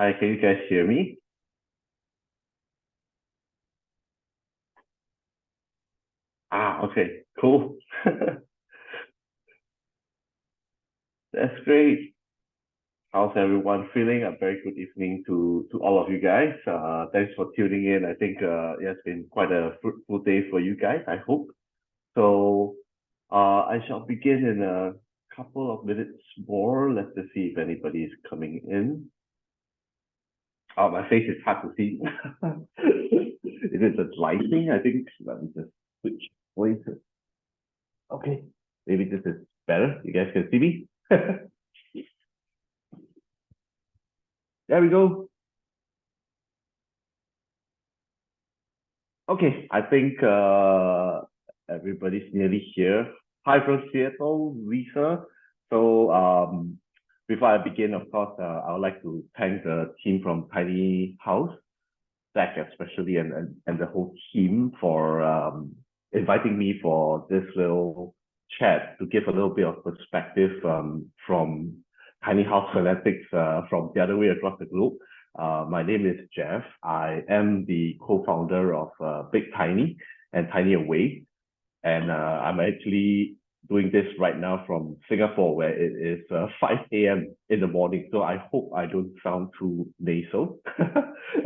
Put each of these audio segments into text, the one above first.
Hi, can you guys hear me? Okay, cool. That's great. How's everyone feeling? A very good evening to all of you guys. Thanks for tuning in. I think it's been quite a fruitful day for you guys, I hope. So I shall begin in a couple of minutes more. Let's just see if anybody is coming in. Oh, my face is hard to see. Is it the lighting? I think let me just switch voices. Okay, maybe this is better. You guys can see me? There we go. Okay, I think everybody's nearly here. Hi from Seattle, Lisa. So before I begin, of course, I would like to thank the team from Tiny House, Zach especially, and the whole team for inviting me for this little chat to give a little bit of perspective from tiny house fanatics from the other way across the globe. My name is Jeff. I am the co-founder of Big Tiny and Tiny Away. And I'm actually doing this right now from Singapore, where it is 5 a.m. in the morning. So I hope I don't sound too nasal.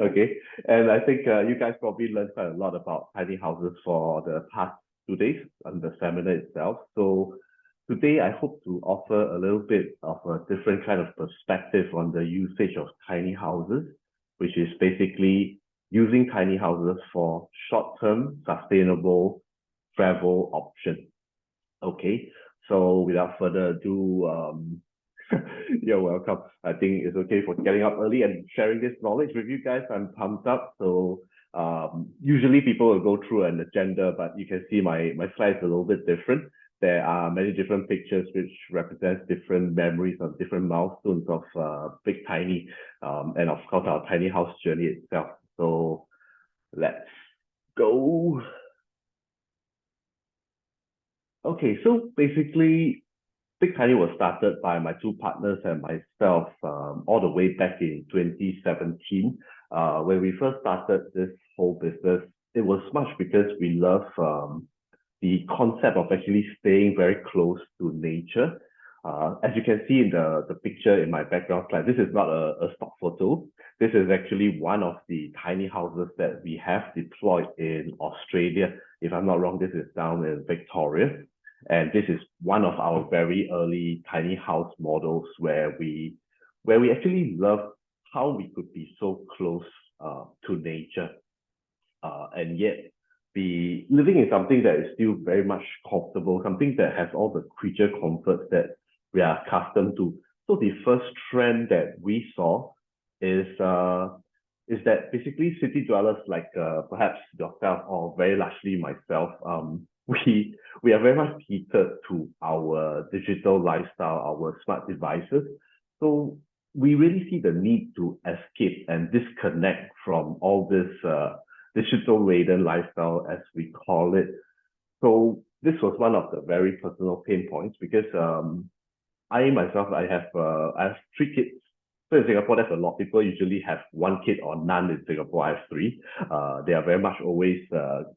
Okay. And I think you guys probably learned quite a lot about tiny houses for the past 2 days on the seminar itself. So today I hope to offer a little bit of a different kind of perspective on the usage of tiny houses, which is basically using tiny houses for short-term, sustainable travel option. Okay, so without further ado, you're welcome. I think it's okay for getting up early and sharing this knowledge with you guys. I'm pumped up. So usually people will go through an agenda, but you can see my slides a little bit different. There are many different pictures which represent different memories of different milestones of Big Tiny, and of course our tiny house journey itself. So let's go. Okay, so basically, Big Tiny was started by my two partners and myself all the way back in 2017. When we first started this whole business, it was much because we love the concept of actually staying very close to nature. As you can see in the picture in my background slide, this is not a stock photo. This is actually one of the tiny houses that we have deployed in Australia. If I'm not wrong, this is down in Victoria. And this is one of our very early tiny house models where we actually love how we could be so close to nature, and yet be living in something that is still very much comfortable, something that has all the creature comforts that we are accustomed to. So the first trend that we saw is that basically city dwellers like perhaps yourself or very largely myself, we are very much catered to our digital lifestyle, our smart devices. So we really see the need to escape and disconnect from all this digital laden lifestyle, as we call it. So this was one of the very personal pain points because I myself I have 3 kids. So in Singapore, there's a lot. People usually have 1 kid or none. In Singapore, I have 3. They are very much always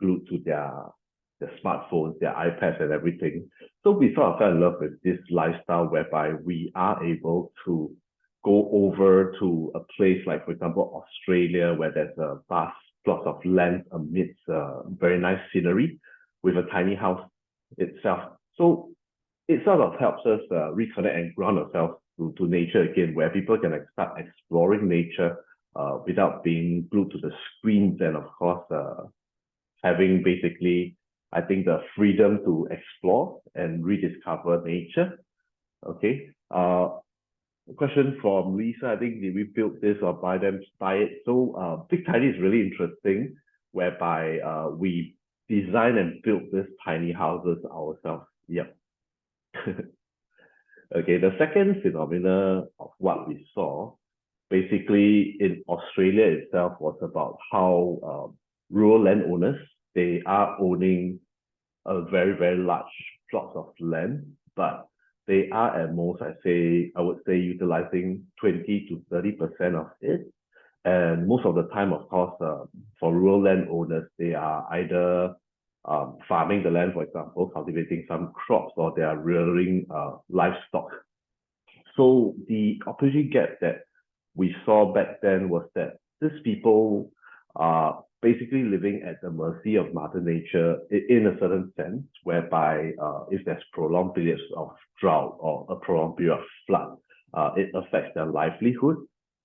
glued to their smartphones, their iPads, and everything. So we sort of fell in love with this lifestyle whereby we are able to go over to a place like, for example, Australia, where there's a vast plot of land amidst very nice scenery with a tiny house itself. So it sort of helps us reconnect and ground ourselves to nature again, where people can start exploring nature without being glued to the screens, and of course having basically, I think, the freedom to explore and rediscover nature. Okay. Question from Lisa. I think, did we build this or buy it? So Big Tiny is really interesting, whereby we design and build these tiny houses ourselves. Yep. Okay, the second phenomena of what we saw basically in Australia itself was about how rural landowners, they are owning a very, very large plots of land, but they are at most, I would say, utilizing 20 to 30% of it. And most of the time, of course, for rural landowners, they are either farming the land, for example, cultivating some crops, or they are rearing livestock. So the opportunity gap that we saw back then was that these people are basically living at the mercy of Mother Nature in a certain sense, whereby if there's prolonged periods of drought or a prolonged period of flood, it affects their livelihood.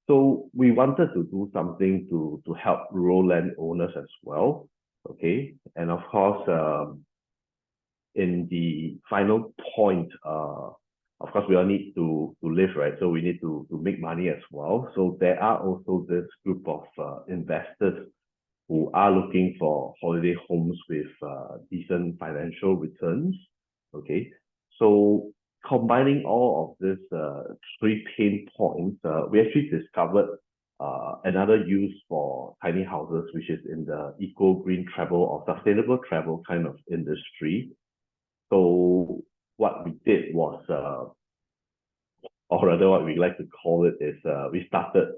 So we wanted to do something to help rural landowners as well. Okay, and of course, in the final point, of course, we all need to live, right? So we need to make money as well. So there are also this group of investors who are looking for holiday homes with decent financial returns. Okay, so combining all of these three pain points, we actually discovered another use for tiny houses, which is in the eco-green travel or sustainable travel kind of industry. So what we did was, or rather what we like to call it is, we started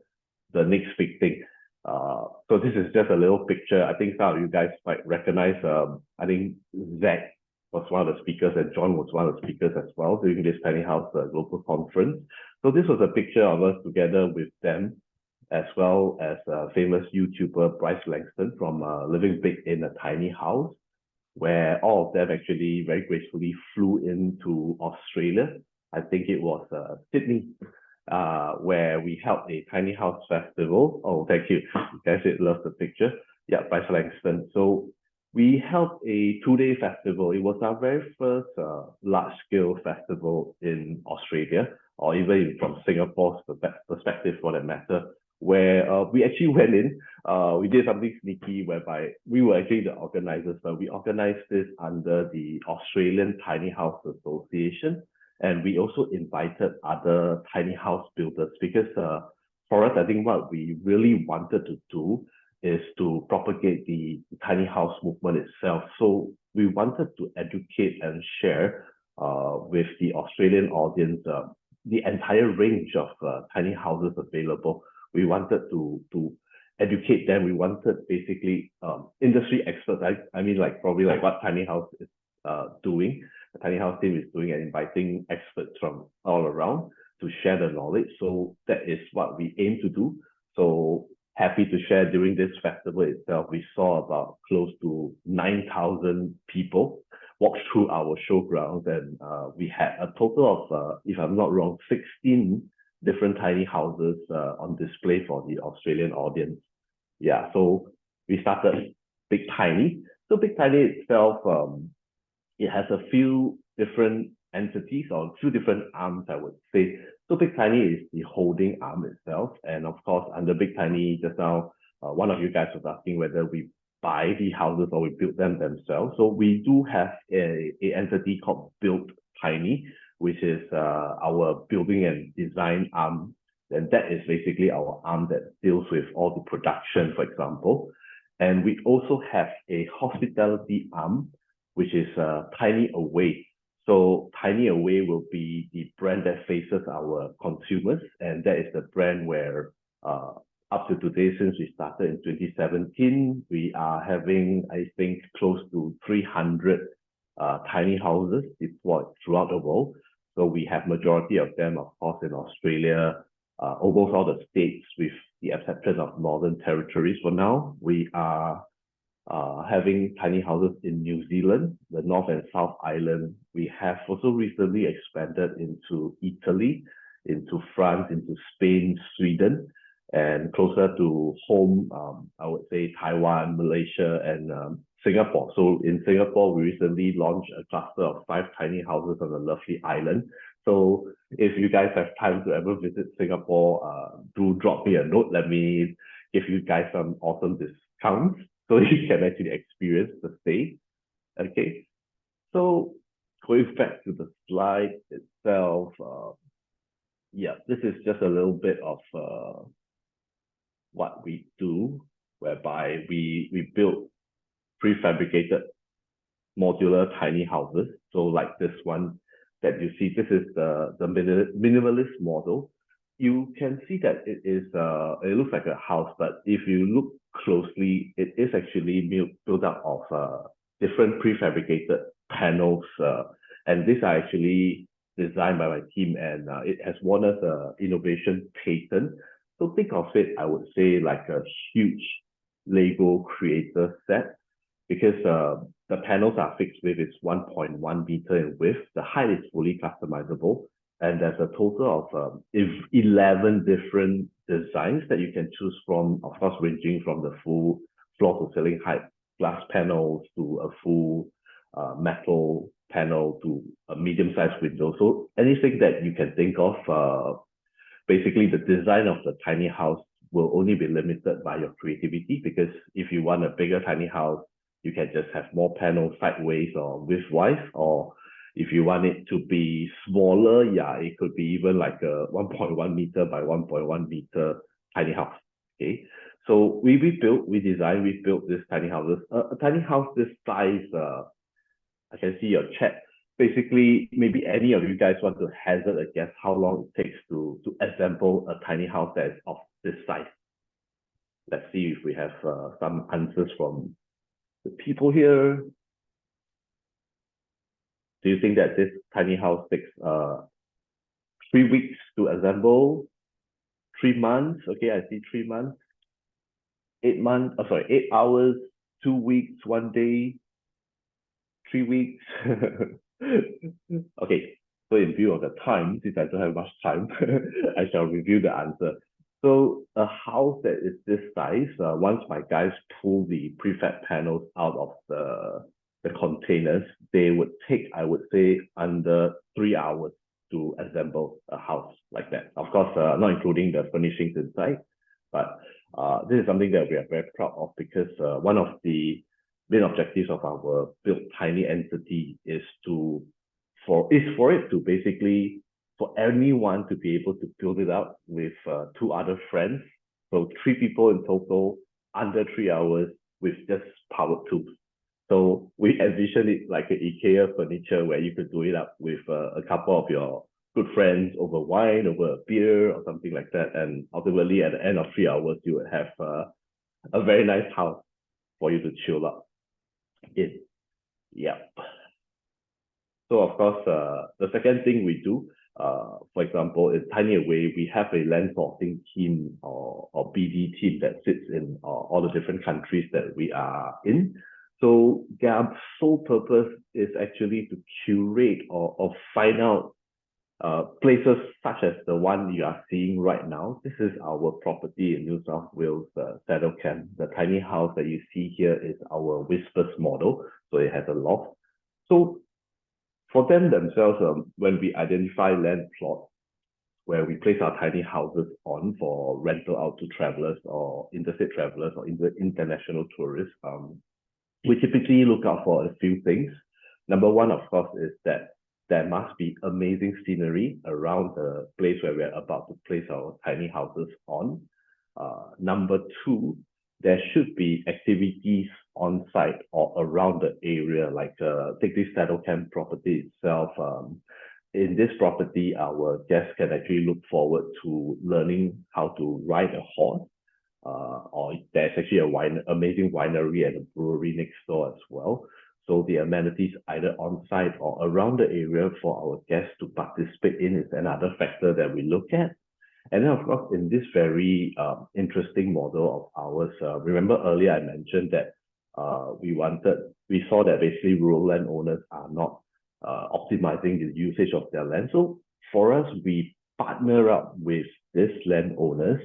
the next big thing. So this is just a little picture. I think some of you guys might recognize, I think Zach was one of the speakers and John was one of the speakers as well during this tiny house global conference. So this was a picture of us together with them, as well as famous YouTuber Bryce Langston from Living Big in a Tiny House, where all of them actually very gracefully flew into Australia. I think it was Sydney, where we held a tiny house festival. Oh, thank you. You guys did love the picture. Yeah, Bryce Langston. So we held a 2-day festival. It was our very first large-scale festival in Australia, or even from Singapore's perspective for that matter, where we actually went in. We did something sneaky whereby we were actually the organizers, but we organized this under the Australian Tiny House Association. And we also invited other tiny house builders because for us, I think what we really wanted to do is to propagate the tiny house movement itself. So we wanted to educate and share with the Australian audience the entire range of tiny houses available. We wanted to educate them. We wanted basically industry experts. I mean, like probably like what tiny house is doing. The tiny house team is doing and inviting experts from all around to share the knowledge. So that is what we aim to do. So happy to share during this festival itself, we saw about close to 9,000 people walk through our showgrounds, and we had a total of, if I'm not wrong, 16 different tiny houses on display for the Australian audience. Yeah, so we started Big Tiny. So Big Tiny itself, it has a few different entities or a few different arms, I would say. So Big Tiny is the holding arm itself. And of course, under Big Tiny, just now, one of you guys was asking whether we buy the houses or we build them themselves. So we do have a entity called Build Tiny, which is our building and design arm. And that is basically our arm that deals with all the production, for example. And we also have a hospitality arm, which is Tiny Away. So Tiny Away will be the brand that faces our consumers, and that is the brand where up to today, since we started in 2017, we are having, I think, close to 300 tiny houses deployed throughout the world. So we have majority of them, of course, in Australia, almost all the states with the exception of Northern Territories for now. We are having tiny houses in New Zealand, the North and South Island. We have also recently expanded into Italy, into France, into Spain, Sweden, and closer to home, I would say Taiwan, Malaysia, and Singapore. So in Singapore, we recently launched a cluster of 5 tiny houses on the lovely island. So if you guys have time to ever visit Singapore, do drop me a note. Let me give you guys some awesome discounts so you can actually experience the stay. Okay, so going back to the slide itself, yeah, this is just a little bit of what we do, whereby we build prefabricated modular tiny houses. So like this one that you see, this is the minimalist model. You can see that it looks like a house, but if you look closely, it is actually built up of different prefabricated panels, and these are actually designed by my team, and it has won us an innovation patent. So think of it, I would say, like a huge Lego creator set, because the panels are fixed width is 1.1 meter in width. The height is fully customizable, and there's a total of 11 different designs that you can choose from, of course, ranging from the full floor to ceiling height glass panels to a full metal panel to a medium-sized window. So anything that you can think of, basically the design of the tiny house will only be limited by your creativity, because if you want a bigger tiny house, you can just have more panels sideways or widthwise, or if you want it to be smaller, yeah, it could be even like a 1.1 meter by 1.1 meter tiny house. Okay, so we built this tiny houses. A tiny house this size, I can see your chat. Basically, maybe any of you guys want to hazard a guess how long it takes to assemble a tiny house that is of this size. Let's see if we have some answers from the people here. Do you think that this tiny house takes 3 weeks to assemble? 3 months? Okay, I see 3 months. 8 months, 8 hours, 2 weeks, 1 day, 3 weeks. Okay, so in view of the time, since I don't have much time, I shall review the answer. So a house that is this size, once my guys pull the prefab panels out of the containers, they would take, I would say, under 3 hours to assemble a house like that. Of course, not including the furnishings inside, but this is something that we are very proud of, because one of the main objectives of our Build Tiny entity is for it to basically, for anyone to be able to build it out with 2 other friends. So 3 people in total, under 3 hours, with just power tools. So we envision it like an IKEA furniture, where you could do it up with a couple of your good friends over wine, over a beer or something like that. And ultimately, at the end of 3 hours, you would have a very nice house for you to chill out in. Yeah. So of course, the second thing we do, for example, in Tiny Away, we have a land sourcing team, or BD team, that sits in all the different countries that we are in. So their sole purpose is actually to curate or find out places such as the one you are seeing right now. This is our property in New South Wales, Saddle Camp. The tiny house that you see here is our Whispers model, so it has a loft. So for them themselves, when we identify land plots where we place our tiny houses on for rental out to travelers or interstate travelers or international tourists, we typically look out for a few things. Number one, of course, is that there must be amazing scenery around the place where we're about to place our tiny houses on. Number two, there should be activities on site or around the area, like take this Saddle Camp property itself. In this property, our guests can actually look forward to learning how to ride a horse. Or there's actually amazing winery and a brewery next door as well. So the amenities either on site or around the area for our guests to participate in is another factor that we look at. And then, of course, in this very interesting model of ours, remember earlier I mentioned that we saw that basically rural landowners are not optimizing the usage of their land. So for us, we partner up with these landowners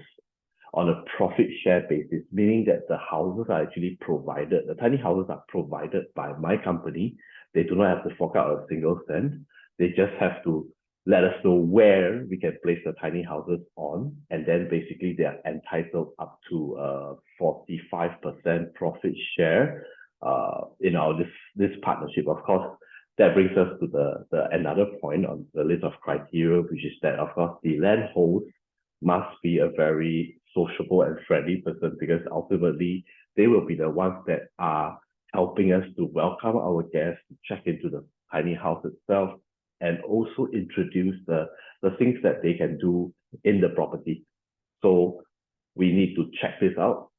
on a profit share basis, meaning that the houses are actually provided, the tiny houses are provided by my company. They do not have to fork out a single cent. They just have to let us know where we can place the tiny houses on, and then basically they are entitled up to 45% profit share in this partnership. Of course, that brings us to the another point on the list of criteria, which is that, of course, the land host must be a very sociable and friendly person, because ultimately they will be the ones that are helping us to welcome our guests to check into the tiny house itself. and also introduce the things that they can do in the property. So we need to check this out,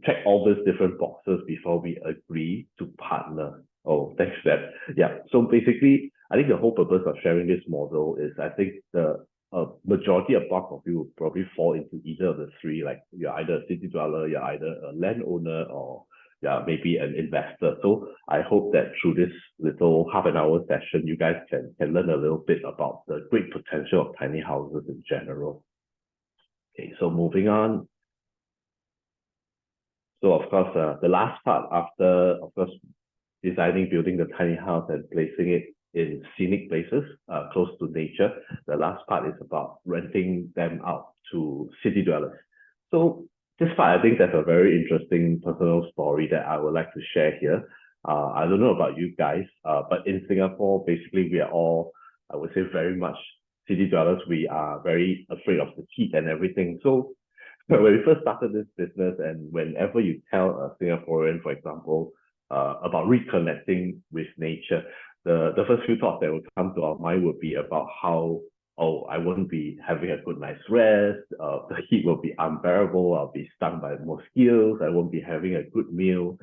check all these different boxes before we agree to partner. Oh, thanks for that. Yeah. So basically, I think the whole purpose of sharing this model is I think the majority of bulk of you will probably fall into either of the three, like you're either a city dweller, you're either a landowner, or yeah, maybe an investor. So I hope that through this little half an hour session, you guys can learn a little bit about the great potential of tiny houses in general. Okay, so moving on. So of course, the last part after, of course, designing, building the tiny house and placing it in scenic places, close to nature. The last part is about renting them out to city dwellers. So this part, I think that's a very interesting personal story that I would like to share here. I don't know about you guys, but in Singapore, basically we are all, I would say, very much city dwellers. We are very afraid of the heat and everything. So when we first started this business, and whenever you tell a Singaporean, for example, about reconnecting with nature, the first few thoughts that would come to our mind would be about how, oh, I won't be having a good night's rest, the heat will be unbearable, I'll be stung by mosquitoes, I won't be having a good meal.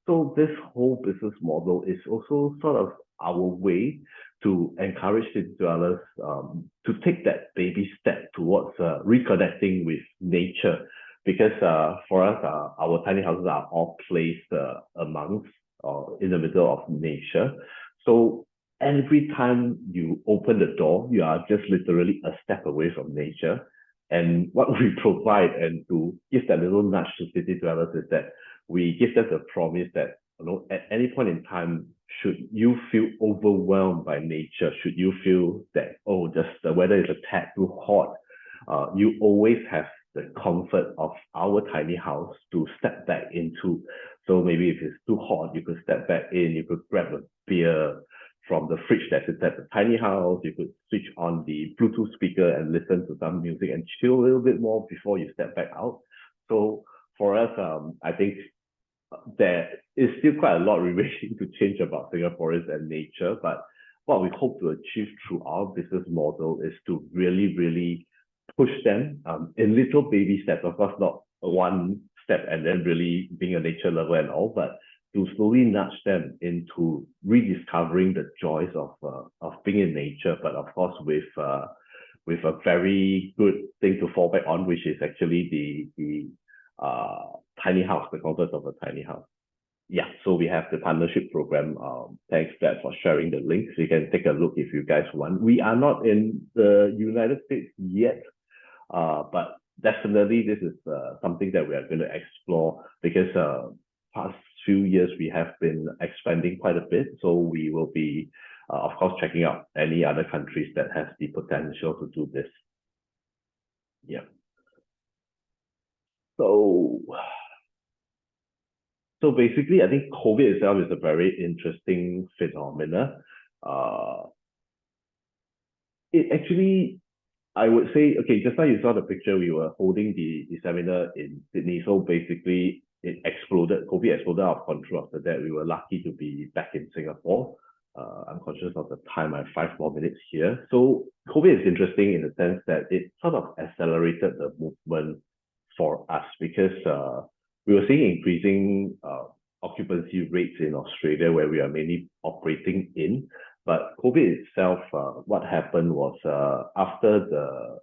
So this whole business model is also sort of our way to encourage city dwellers to take that baby step towards reconnecting with nature. Because for us, our tiny houses are all placed amongst or in the middle of nature. So every time you open the door, you are just literally a step away from nature. And what we provide, and to give that little nudge to city dwellers, is that we give them the promise that, you know, at any point in time, should you feel overwhelmed by nature, should you feel that, oh, just the weather is a tad too hot, you always have the comfort of our tiny house to step back into. So maybe if it's too hot, you could step back in, you could grab a beer from the fridge that's inside the tiny house, you could switch on the Bluetooth speaker and listen to some music and chill a little bit more before you step back out. So for us, I think there is still quite a lot remaining to change about Singaporeans and nature, but what we hope to achieve through our business model is to really, really push them in little baby steps. Of course, not one step and then really being a nature lover and all, but to slowly nudge them into rediscovering the joys of being in nature, but of course with a very good thing to fall back on, which is actually the tiny house, the concept of a tiny house. Yeah, so we have the partnership program. Thanks, Brad, for sharing the links. You can take a look if you guys want. We are not in the United States yet, but definitely this is something that we are going to explore, because past few years we have been expanding quite a bit. So we will be, of course, checking out any other countries that have the potential to do this. Yeah. So basically, I think COVID itself is a very interesting phenomena. It actually, I would say, okay, just now you saw the picture, we were holding the seminar in Sydney. So basically, it exploded, COVID exploded out of control. After that, we were lucky to be back in Singapore. I'm conscious of the time, I have 5 more minutes here. So COVID is interesting in the sense that it sort of accelerated the movement for us, because we were seeing increasing occupancy rates in Australia, where we are mainly operating in. But COVID itself, what happened was after the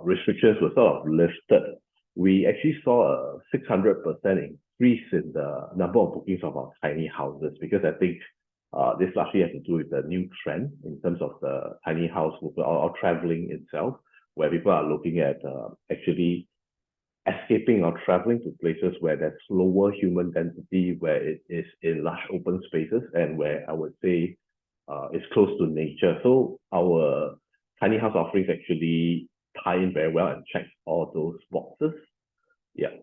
restrictions were sort of lifted, we actually saw a 600% increase in the number of bookings of our tiny houses, because I think this largely has to do with the new trend in terms of the tiny house movement or traveling itself, where people are looking at actually escaping or traveling to places where there's lower human density, where it is in large open spaces, and where I would say it's close to nature. So our tiny house offerings actually tie in very well and check all those boxes. Yeah.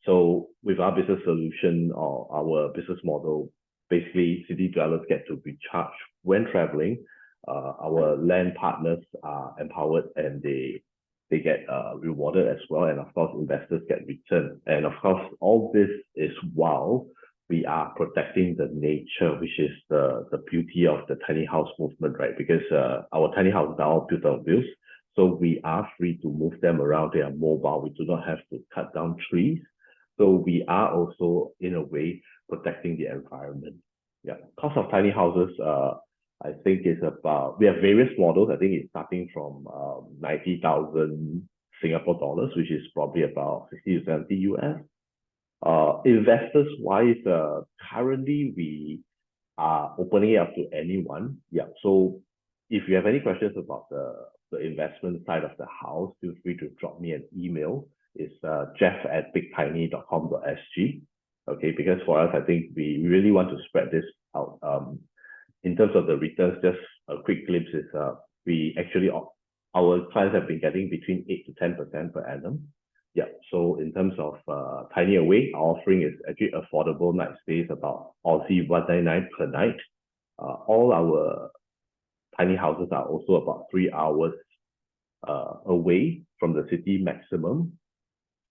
So with our business solution or our business model, basically city dwellers get to be charged when traveling. Our land partners are empowered, and they get rewarded as well, and of course investors get return. And of course, all this is while we are protecting the nature, which is the beauty of the tiny house movement, right? Because our tiny houses are all built on wheels, so we are free to move them around. They are mobile. We do not have to cut down trees. So we are also, in a way, protecting the environment. Yeah. Cost of tiny houses, I think is about, we have various models. I think it's starting from 90,000 Singapore dollars, which is probably about 60 to 70 US. Investors wise, currently we are opening it up to anyone. Yeah. So if you have any questions about the investment side of the house, feel free to drop me an email. It's jeff@bigtiny.com.sg. Okay, because for us, I think we really want to spread this out. In terms of the returns, just a quick glimpse is we actually our clients have been getting between 8 to 10% per annum. Yeah. So in terms of tiny away, our offering is actually affordable night stays, about Aussie 199 per night. All our tiny houses are also about 3 hours away from the city maximum,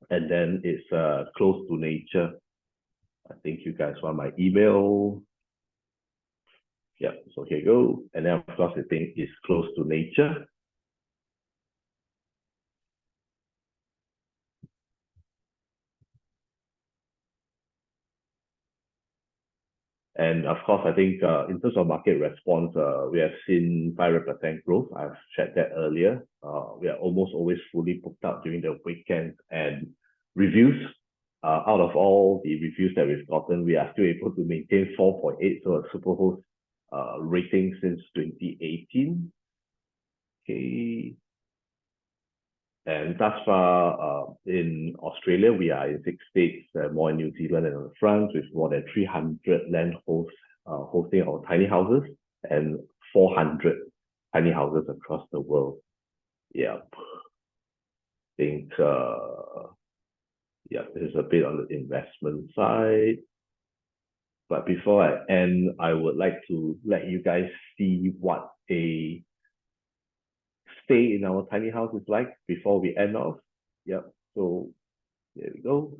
and then it's close to nature. I think you guys want my email. Yeah, so here you go. And then of course the thing is close to nature. And of course, I think in terms of market response, we have seen 500% growth. I've shared that earlier. We are almost always fully booked out during the weekends, and reviews. Out of all the reviews that we've gotten, we are still able to maintain 4.8, so a Superhost rating since 2018. Okay. And thus far, in Australia, we are in 6 states, more in New Zealand and France, with more than 300 land hosts hosting our tiny houses, and 400 tiny houses across the world. Yeah, I think, yeah, this is a bit on the investment side. But before I end, I would like to let you guys see what a stay in our tiny house is like before we end off. Yep. So there we go.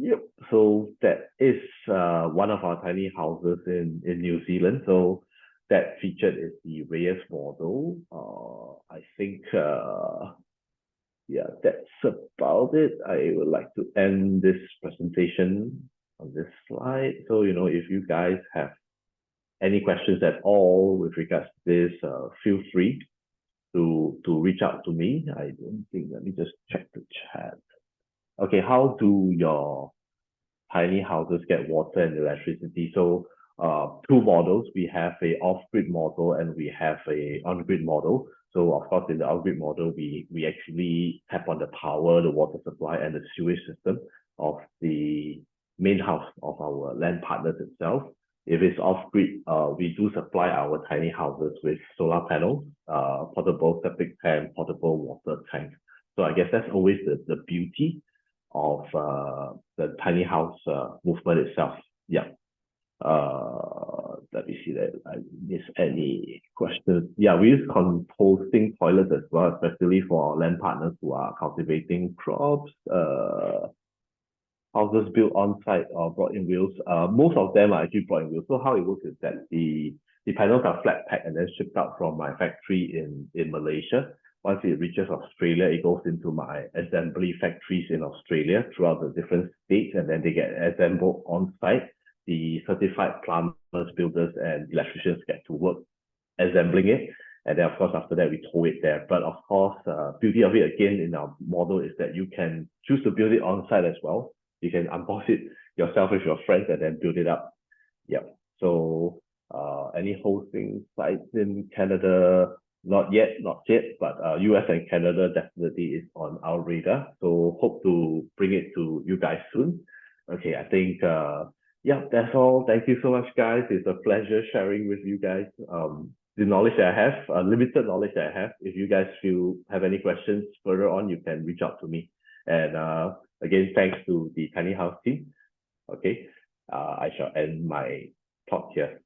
Yep. So that is one of our tiny houses in New Zealand. So that featured is the Reyes model. I think yeah, that's about it. I would like to end this presentation on this slide. So if you guys have any questions at all with regards to this, feel free to reach out to me. I don't think. Let me just check the chat. Okay, how do your tiny houses get water and electricity? So two models. We have a off-grid model and we have a on-grid model. So of course, in the off-grid model, we actually tap on the power, the water supply, and the sewage system of the main house of our land partners itself. If it's off-grid, we do supply our tiny houses with solar panels, portable septic tank, portable water tank. So I guess that's always the beauty of the tiny house movement itself. Yeah. Let me see that I miss any questions. Yeah, we use composting toilets as well, especially for our land partners who are cultivating crops. Houses built on site or brought in wheels. Most of them are actually brought in wheels. So how it works is that the panels are flat packed and then shipped out from my factory in Malaysia. Once it reaches Australia, it goes into my assembly factories in Australia throughout the different states, and then they get assembled on site. The certified plumbers, builders, and electricians get to work assembling it. And then, of course, after that, we tow it there. But of course, beauty of it again in our model is that you can choose to build it on site as well. You can unbox it yourself with your friends and then build it up. Yep. So any hosting sites in Canada? Not yet, but US and Canada definitely is on our radar. So hope to bring it to you guys soon. Okay, I think yeah, that's all. Thank you so much, guys. It's a pleasure sharing with you guys the knowledge that I have, limited knowledge that I have. If you guys have any questions further on, you can reach out to me. And again, thanks to the Tiny House team. Okay, I shall end my talk here.